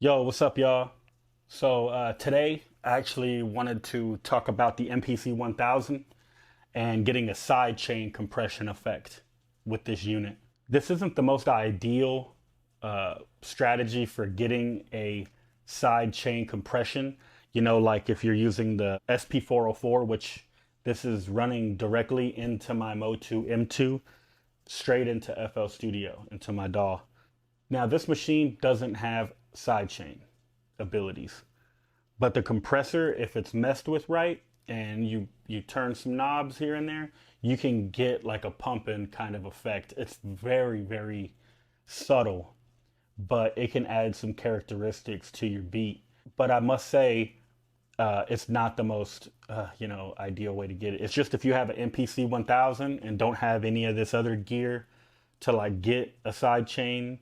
Yo, what's up, y'all? Today I actually wanted to talk about the MPC 1000 and getting a side chain compression effect with this unit. This isn't the most ideal strategy for getting a side chain compression. Like if you're using the SP404, which this is running directly into my Motu M2, straight into FL Studio, into my DAW. Now, this machine doesn't have sidechain abilities, but the compressor, if it's messed with right and you turn some knobs here and there, you can get like a pumping kind of effect. It's very, very subtle, but it can add some characteristics to your beat. But I must say, it's not the most ideal way to get it. It's just if you have an MPC 1000 and don't have any of this other gear to like get a side chain,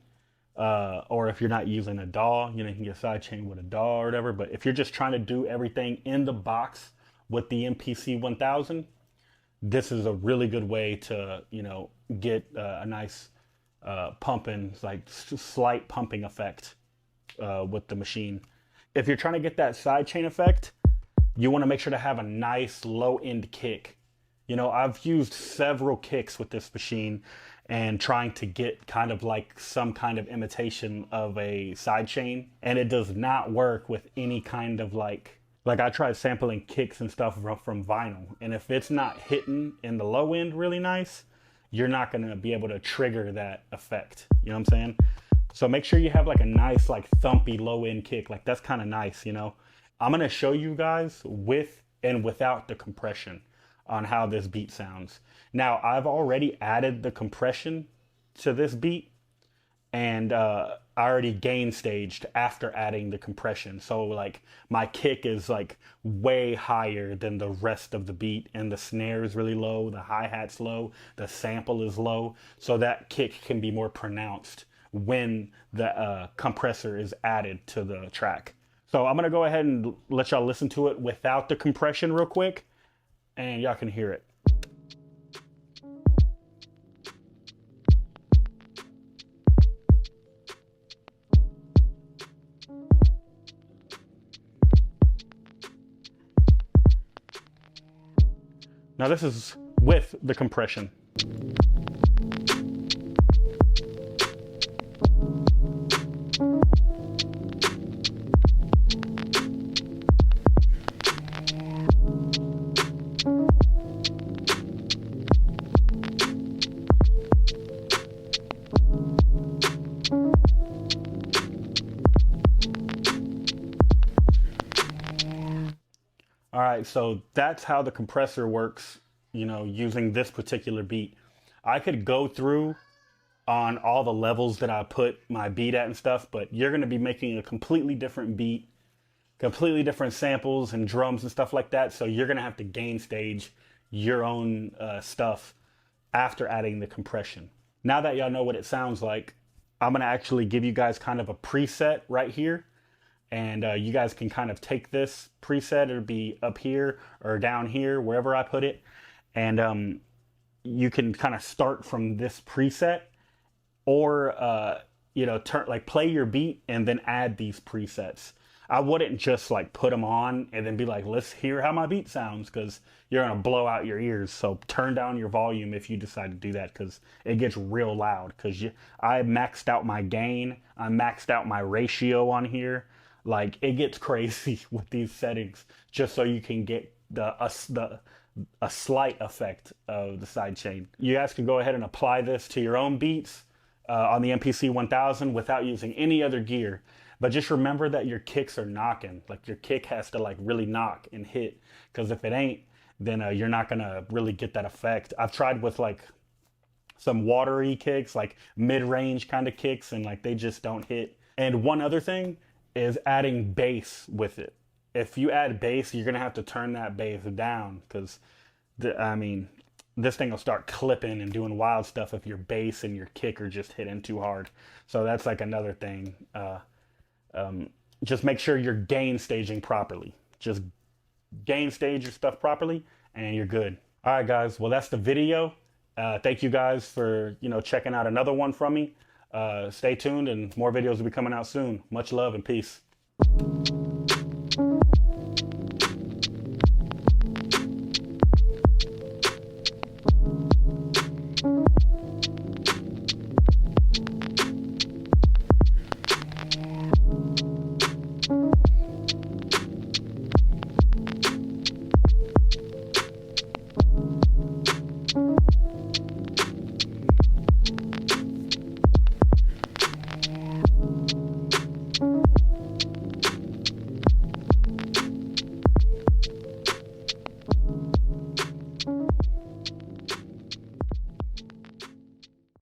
or if you're not using a DAW, you can get a side chain with a DAW or whatever. But if you're just trying to do everything in the box with the MPC 1000, this is a really good way to get a nice pumping, like slight pumping effect with the machine. If you're trying to get that sidechain effect, you want to make sure to have a nice low end kick. I've used several kicks with this machine and trying to get kind of like some kind of imitation of a sidechain, and it does not work with any kind of like I tried sampling kicks and stuff from vinyl, and if it's not hitting in the low end really nice, you're not going to be able to trigger that effect. You know what I'm saying? So make sure you have like a nice like thumpy low end kick. Like that's kind of nice. I'm going to show you guys with and without the compression on how this beat sounds. Now, I've already added the compression to this beat, and I already gain staged after adding the compression. So like my kick is like way higher than the rest of the beat, and the snare is really low, the hi-hat's low, the sample is low, so that kick can be more pronounced when the compressor is added to the track. So I'm gonna go ahead and let y'all listen to it without the compression real quick, and y'all can hear it. Now this is with the compression. All right, so that's how the compressor works, using this particular beat. I could go through on all the levels that I put my beat at and stuff, but you're going to be making a completely different beat, completely different samples and drums and stuff like that. So you're going to have to gain stage your own stuff after adding the compression. Now that y'all know what it sounds like, I'm going to actually give you guys kind of a preset right here. And you guys can kind of take this preset. It'll be up here or down here, wherever I put it. And you can kind of start from this preset, or play your beat and then add these presets. I wouldn't just like put them on and then be like, let's hear how my beat sounds, because you're gonna blow out your ears. So turn down your volume if you decide to do that, because it gets real loud. Because I maxed out my gain, I maxed out my ratio on here. Like it gets crazy with these settings, just so you can get a slight effect of the sidechain. You guys can go ahead and apply this to your own beats on the MPC 1000 without using any other gear. But just remember that your kicks are knocking. Like your kick has to like really knock and hit, because if it ain't, then you're not gonna really get that effect. I've tried with like some watery kicks, like mid-range kind of kicks, and like they just don't hit. And one other thing is adding bass with it. If you add bass, you're gonna have to turn that bass down, because this thing will start clipping and doing wild stuff if your bass and your kick are just hitting too hard. So that's like another thing. Just make sure you're gain staging properly. Just gain stage your stuff properly and you're good. All right, guys. Well, that's the video. Thank you guys for checking out another one from me. Stay tuned and more videos will be coming out soon. Much love and peace.